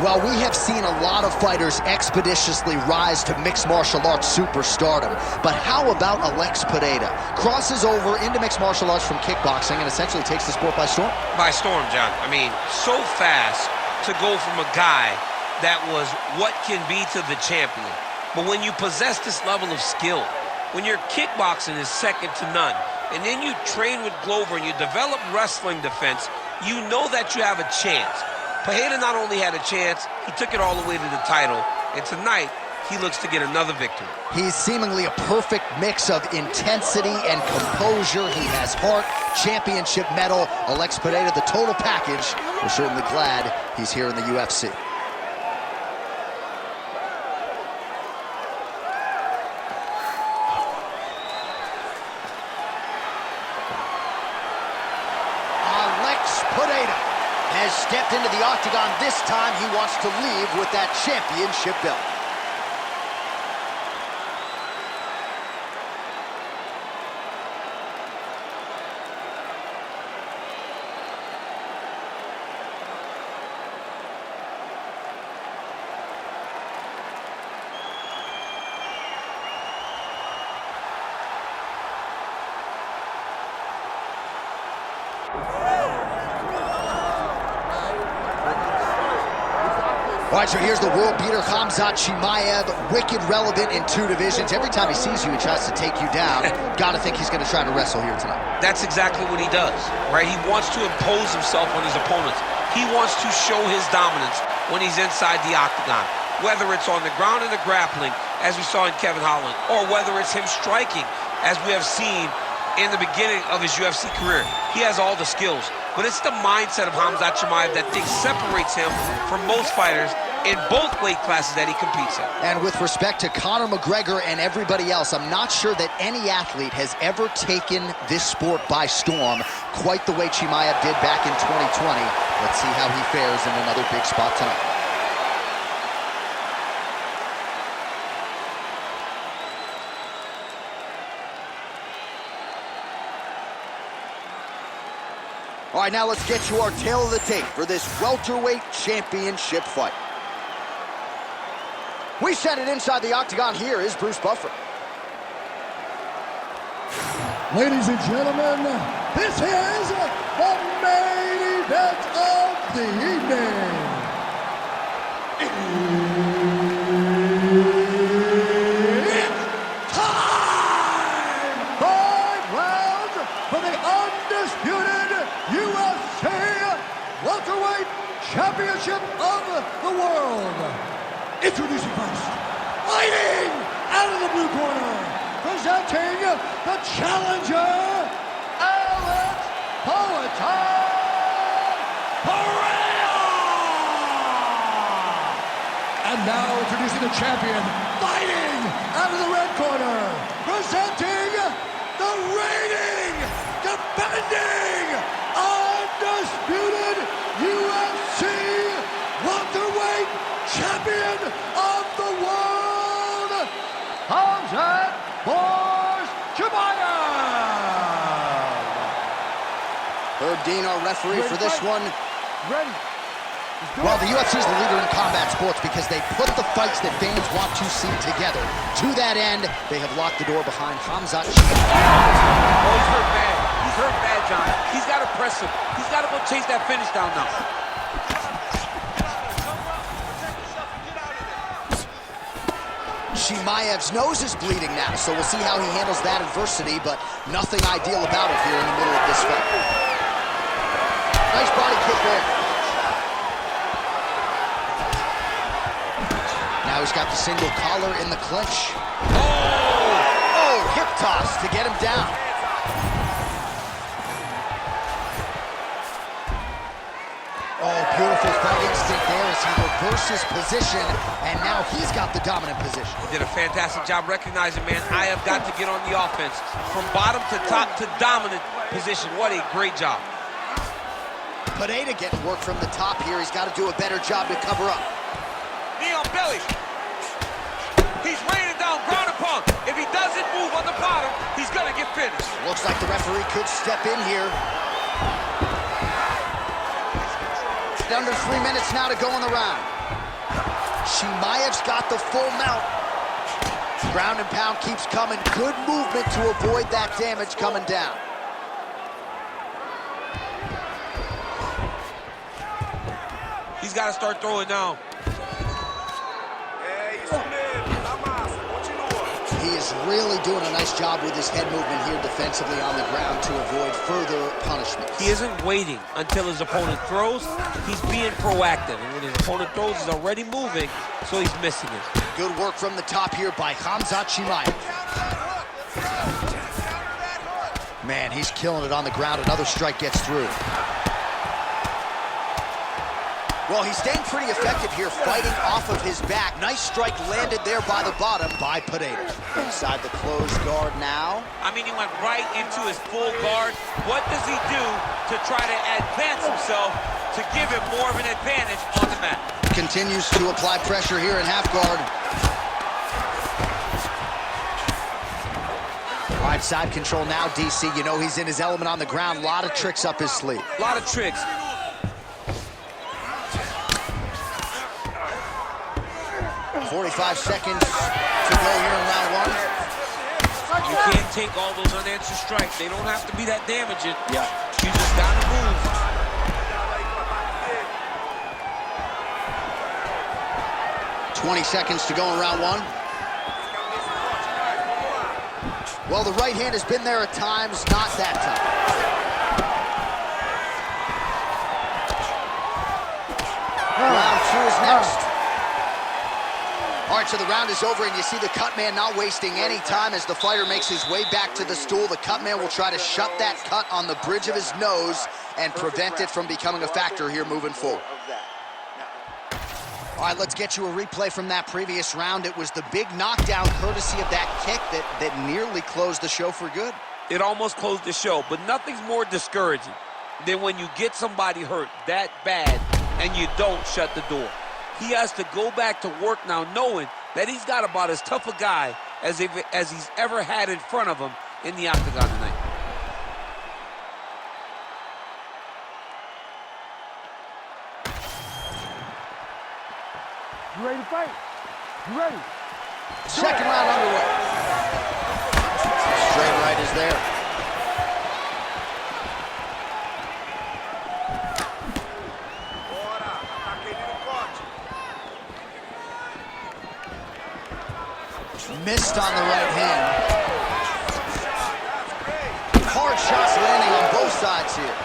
Well, we have seen a lot of fighters expeditiously rise to mixed martial arts superstardom. But how about Alex Pereira? Crosses over into mixed martial arts from kickboxing and essentially takes the sport by storm? By storm, John. I mean, so fast to go from a guy that was what can be to the champion. But when you possess this level of skill, when your kickboxing is second to none, and then you train with Glover and you develop wrestling defense, you know that you have a chance. Pereira not only had a chance, he took it all the way to the title, and tonight, he looks to get another victory. He's seemingly a perfect mix of intensity and composure. He has heart, championship medal. Alex Pereira, the total package. We're certainly glad he's here in the UFC. Pereira has stepped into the octagon. This time he wants to leave with that championship belt. All right, so here's the world beater, Khamzat Chimaev, wicked relevant in 2 divisions. Every time he sees you, he tries to take you down. Gotta think he's gonna try to wrestle here tonight. That's exactly what he does, right? He wants to impose himself on his opponents. He wants to show his dominance when he's inside the octagon, whether it's on the ground in the grappling, as we saw in Kevin Holland, or whether it's him striking, as we have seen in the beginning of his UFC career. He has all the skills, but it's the mindset of Khamzat Chimaev that separates him from most fighters in both weight classes that he competes in. And with respect to Conor McGregor and everybody else, I'm not sure that any athlete has ever taken this sport by storm quite the way Chimaev did back in 2020. Let's see how he fares in another big spot tonight. All right, now let's get you our tale of the tape for this welterweight championship fight. We send it inside the octagon. Here is Bruce Buffer. Ladies and gentlemen, this is the main event of the evening. It's time! 5 rounds for the undisputed UFC welterweight championship of the world. Introducing first, fighting out of the blue corner, presenting the challenger, Alex Pereira. And now introducing the champion, fighting out of the red corner, presenting the reigning, defending, undisputed UFC welterweight champion of the world, Khamzat Chimaev. Herb Dean, our referee for this one. Ready. Well, the UFC is the leader in combat sports because they put the fights that fans want to see together. To that end, they have locked the door behind Khamzat Chimaev. Oh, he's hurt bad. He's hurt bad, John. He's got to press him. He's got to go chase that finish down now. Chimaev's nose is bleeding now, so we'll see how he handles that adversity, but nothing ideal about it here in the middle of this fight. Nice body kick there. Now he's got the single collar in the clinch. Oh, hip toss to get him down. Oh, beautiful fight instinct there as he reverses position, and now he's got the dominant position. He did a fantastic job recognizing, man, I have got to get on the offense. From bottom to top to dominant position. What a great job. Pereira getting work from the top here. He's got to do a better job to cover up. Knee on belly. He's raining down, ground and pound. If he doesn't move on the bottom, he's going to get finished. Looks like the referee could step in here. Under 3 minutes now to go in the round. Chimaev's got the full mount. Ground and pound keeps coming. Good movement to avoid that damage coming down. He's got to start throwing now. He is really doing a nice job with his head movement here defensively on the ground to avoid further punishment. He isn't waiting until his opponent throws. He's being proactive. And when his opponent throws, he's already moving, so he's missing it. Good work from the top here by Khamzat Chimaev. Man, he's killing it on the ground. Another strike gets through. Well, he's staying pretty effective here, fighting off of his back. Nice strike landed there by the bottom by Pereira. Inside the closed guard now. I mean, he went right into his full guard. What does he do to try to advance himself to give him more of an advantage on the mat? Continues to apply pressure here in half guard. All right, side control now, DC. You know he's in his element on the ground. A lot of tricks up his sleeve. A lot of tricks. 45 seconds to go here in round one. You can't take all those unanswered strikes. They don't have to be that damaging. Yeah. You just got to move. .20 seconds to go in round one. Well, the right hand has been there at times, not that time. Round two is next. All right, so the round is over, and you see the cut man not wasting any time as the fighter makes his way back to the stool. The cut man will try to shut that cut on the bridge of his nose and prevent it from becoming a factor here moving forward. All right, let's get you a replay from that previous round. It was the big knockdown courtesy of that kick that nearly closed the show for good. It almost closed the show, but nothing's more discouraging than when you get somebody hurt that bad and you don't shut the door. He has to go back to work now knowing that he's got about as tough a guy as he's ever had in front of him in the octagon tonight. You ready to fight? You ready? Second round underway. Straight right is there. Missed on the right hand. Hard shots landing on both sides here.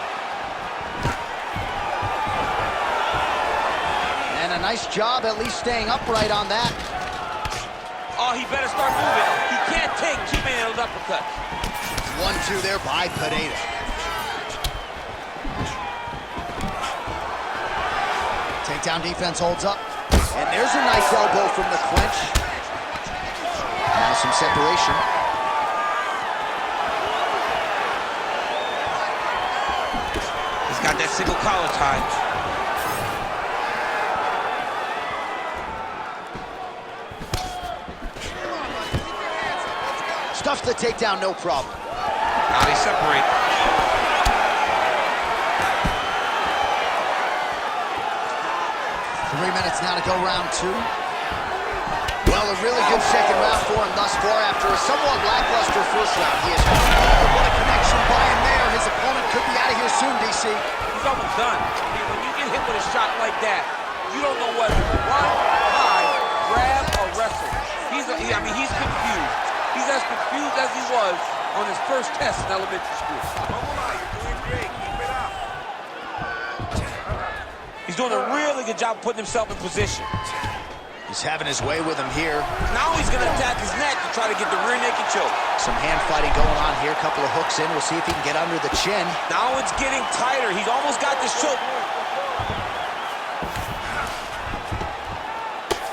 And a nice job at least staying upright on that. Oh, he better start moving. He can't take too many of those uppercuts. 1-2 there by Pereira. Takedown defense holds up. And there's a nice elbow from the clinch. Now some separation. He's got that single collar tie. Stuffs the takedown, no problem. Now they separate. 3 minutes now to go round two. Well, a really good second round for him thus far after a somewhat lackluster first round. He has, oh, what a connection by him there. His opponent could be out of here soon, DC. He's almost done. I mean, when you get hit with a shot like that, you don't know whether to run, hide, grab, or wrestle. He's confused. He's as confused as he was on his first test in elementary school. He's doing a really good job of putting himself in position. He's having his way with him here. Now he's going to attack his neck to try to get the rear naked choke. Some hand fighting going on here. A couple of hooks in. We'll see if he can get under the chin. Now it's getting tighter. He's almost got this choke.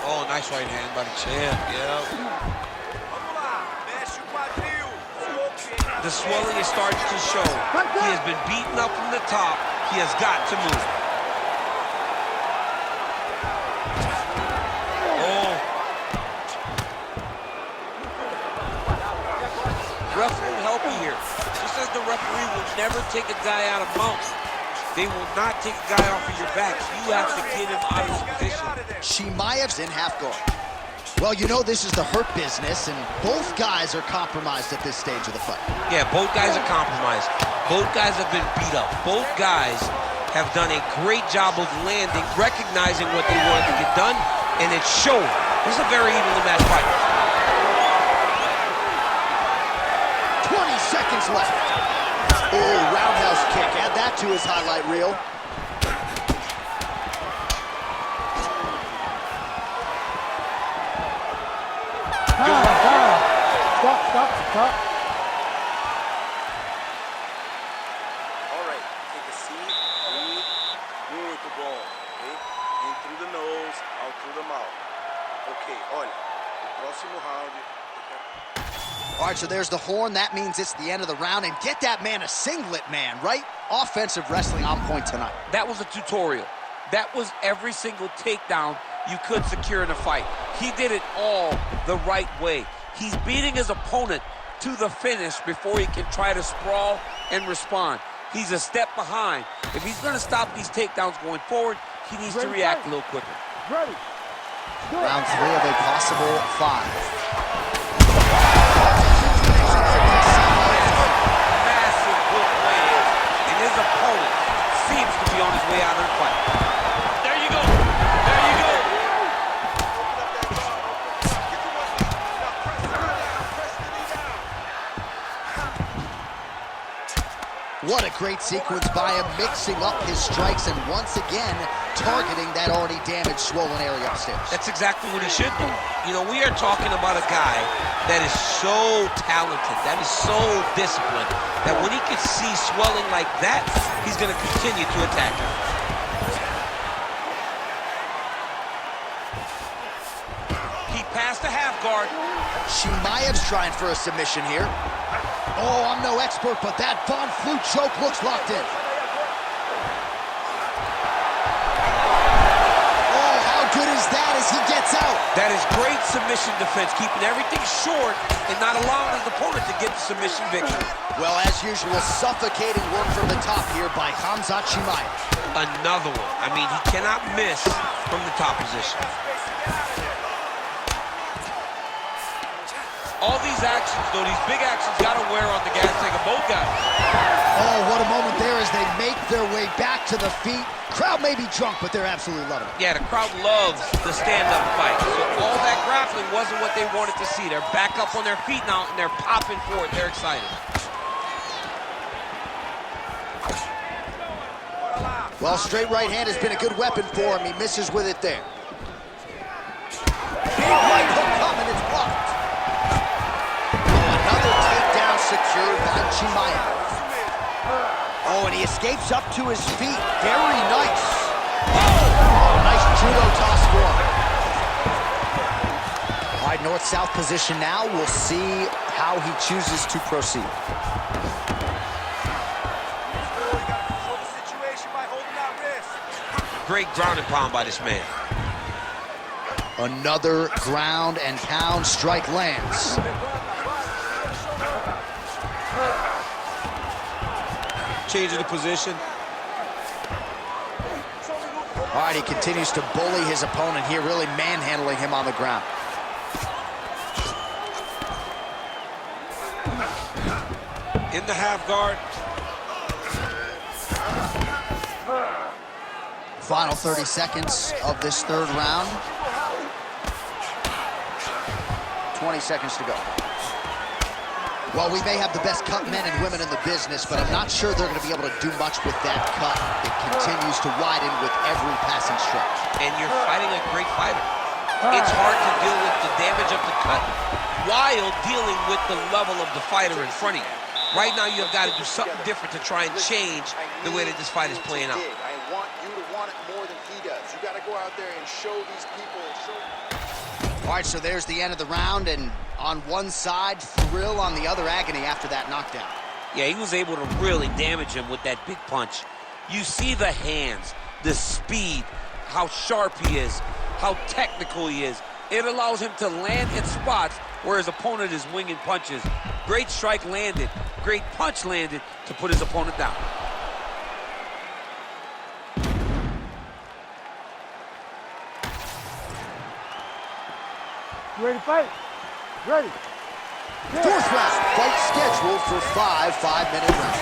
Oh, nice right hand by the champ. Yeah. The swelling is starting to show. He has been beaten up from the top. He has got to move. Referee help you here. Just as the referee would never take a guy out of mounts, They will not take a guy off of your back. You have to get him out of his position. Chimaev's in half guard. Well, you know this is the hurt business, and both guys are compromised at this stage of the fight. Yeah, both guys are compromised. Both guys have been beat up. Both guys have done a great job of landing, recognizing what they wanted to get done, and it's showing. This is a very evenly matched fight. 20 seconds left. Oh, roundhouse kick. Add that to his highlight reel. Stop. All right, take a seat, breathe. Muito bom, okay? In through the nose, out through the mouth. Okay, olha, o próximo round. All right, so there's the horn. That means it's the end of the round. And get that man a singlet, man, right? Offensive wrestling on point tonight. That was a tutorial. That was every single takedown you could secure in a fight. He did it all the right way. He's beating his opponent to the finish before he can try to sprawl and respond. He's a step behind. If he's going to stop these takedowns going forward, he needs to react a little quicker. Ready. Round 3 of a possible 5. Massive hook lands, and his opponent seems to be on his way out of the fight. There you go. There you go. What a great sequence by him, mixing up his strikes and once again targeting that already damaged, swollen area upstairs. That's exactly what he should do. You know, we are talking about a guy that is so talented, that is so disciplined, that when he can see swelling like that, he's going to continue to attack him. He passed the half guard. Chimaev's trying for a submission here. Oh, I'm no expert, but that Von Flue choke looks locked in. Oh, how good is that as he gets out? That is great submission defense, keeping everything short and not allowing his opponent to get the submission victory. Well, as usual, suffocating work from the top here by Khamzat Chimaev. Another one. I mean, he cannot miss from the top position. All these actions, though, these big actions got to wear on the gas tank of both guys. Oh, what a moment there as they make their way back to the feet. Crowd may be drunk, but they're absolutely loving it. Yeah, the crowd loves the stand-up fight. So all that grappling wasn't what they wanted to see. They're back up on their feet now, and they're popping for it. They're excited. Well, straight right hand has been a good weapon for him. He misses with it there. Big right hook coming, it's blocked. Another takedown secured by Chimaev. Oh, and he escapes up to his feet. Very nice. Oh, nice judo toss for him. All right, north-south position now. We'll see how he chooses to proceed. Great ground and pound by this man. Another ground and pound strike lands. Changing the position. All right, he continues to bully his opponent here, really manhandling him on the ground. In the half guard. Final 30 seconds of this third round. 20 seconds to go. Well, we may have the best cut men and women in the business, but I'm not sure they're going to be able to do much with that cut. It continues to widen with every passing stretch. And you're fighting a great fighter. It's hard to deal with the damage of the cut while dealing with the level of the fighter in front of you. Right now, you've got to do something different to try and change the way that this fight is playing out. I want you to want it more than he does. You got to go out there and show these people. All right, so there's the end of the round, and on one side, thrill, on the other, agony after that knockdown. Yeah, he was able to really damage him with that big punch. You see the hands, the speed, how sharp he is, how technical he is. It allows him to land in spots where his opponent is winging punches. Great strike landed, great punch landed to put his opponent down. You ready to fight? Ready. Fourth round, fight scheduled for 5 5-minute rounds.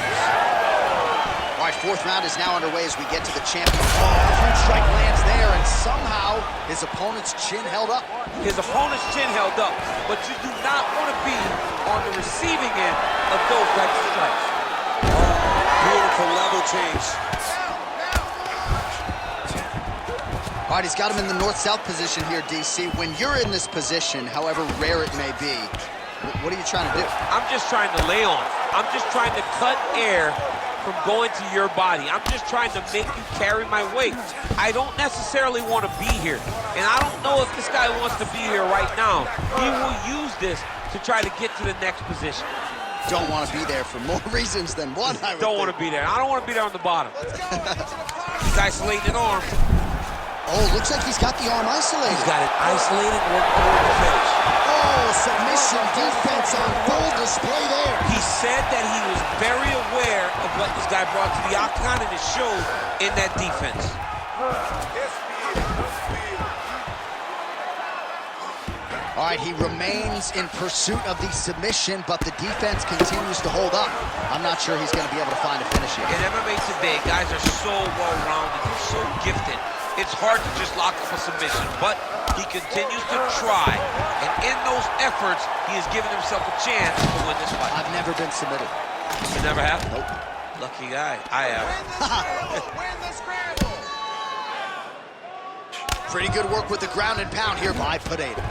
All right, fourth round is now underway as we get to the champion. Oh, a huge strike lands there, and somehow his opponent's chin held up. His opponent's chin held up, but you do not want to be on the receiving end of those types of strikes. Beautiful level change. All right, he's got him in the north-south position here, DC. When you're in this position, however rare it may be, what are you trying to do? I'm just trying to lay on. I'm just trying to cut air from going to your body. I'm just trying to make you carry my weight. I don't necessarily want to be here. And I don't know if this guy wants to be here right now. He will use this to try to get to the next position. Don't want to be there for more reasons than one, I would Don't want to be there. I don't want to be there on the bottom. He's isolating an arm. Oh, looks like he's got the arm isolated. He's got it isolated, working toward the finish. Oh, submission defense on full display there. He said that he was very aware of what this guy brought to the octagon, and it showed in that defense. All right, he remains in pursuit of the submission, but the defense continues to hold up. I'm not sure he's going to be able to find a finish here. In MMA today, guys are so well-rounded, they're so gifted. It's hard to just lock up a submission, but he continues to try. And in those efforts, he has given himself a chance to win this fight. I've never been submitted. You never have? Nope. Lucky guy. I have. Win the scramble! Pretty good work with the ground and pound here by Pereira.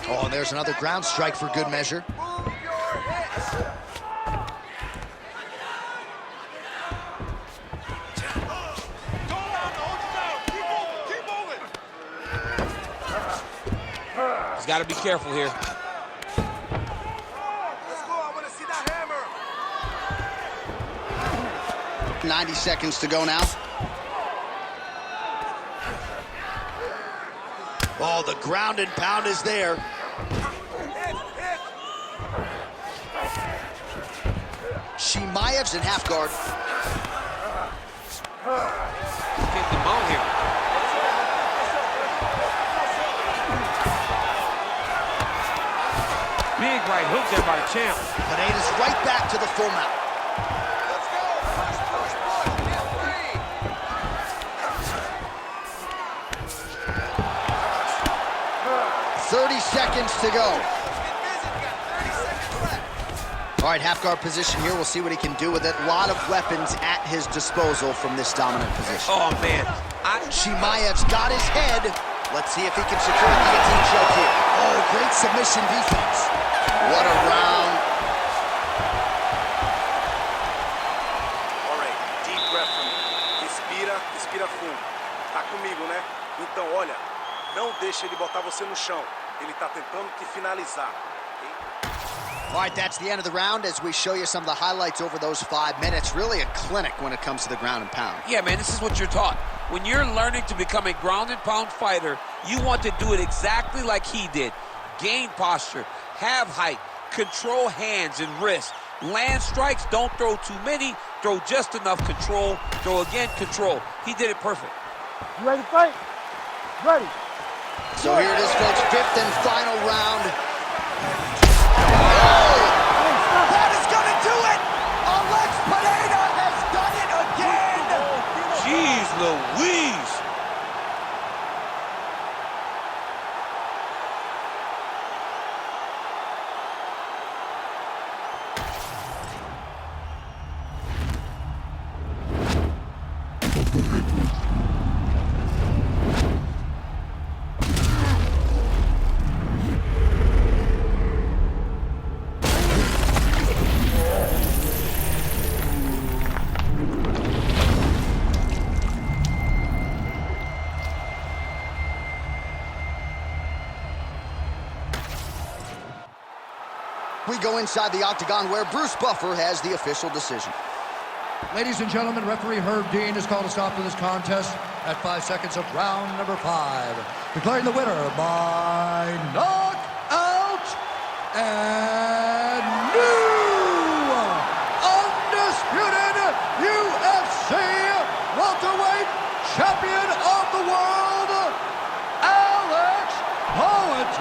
Oh, and there's another ground strike for good measure. Move your hips! He's got to be careful here. Let's go, I want to see that hammer! 90 seconds to go now. Oh, the ground and pound is there. Chimaev's in half guard. Get the mount here. Big right hook there by the champ. Pereira's right back to the full mount. Let's go! Push, push, push! Get free! 30 seconds to go. Get busy, we got 30 seconds left. All right, half guard position here. We'll see what he can do with it. A lot of weapons at his disposal from this dominant position. Oh, man. Chimaev's got his head. Let's see if he can secure a guillotine choke here. Oh, great submission defense. What a round. All right, deep breath for me. Respira, respira fundo. Tá comigo, né? Então, olha, não deixa ele botar você no chão. Ele tá tentando te finalizar. Okay? All right, that's the end of the round as we show you some of the highlights over those 5 minutes. Really a clinic when it comes to the ground and pound. Yeah, man, this is what you're taught. When you're learning to become a ground and pound fighter, you want to do it exactly like he did. Gain posture, have height, control hands and wrists. Land strikes, don't throw too many, throw just enough control, throw again, control. He did it perfect. You ready to fight? Ready. So here it is, folks, fifth and final round. That is going to do it! Alex Pereira has done it again! Jeez Louise! We go inside the octagon where Bruce Buffer has the official decision. Ladies and gentlemen, referee Herb Dean has called a stop to this contest at 5 seconds of round number 5. Declaring the winner by knockout and new undisputed UFC welterweight champion of the world, Alex Poatan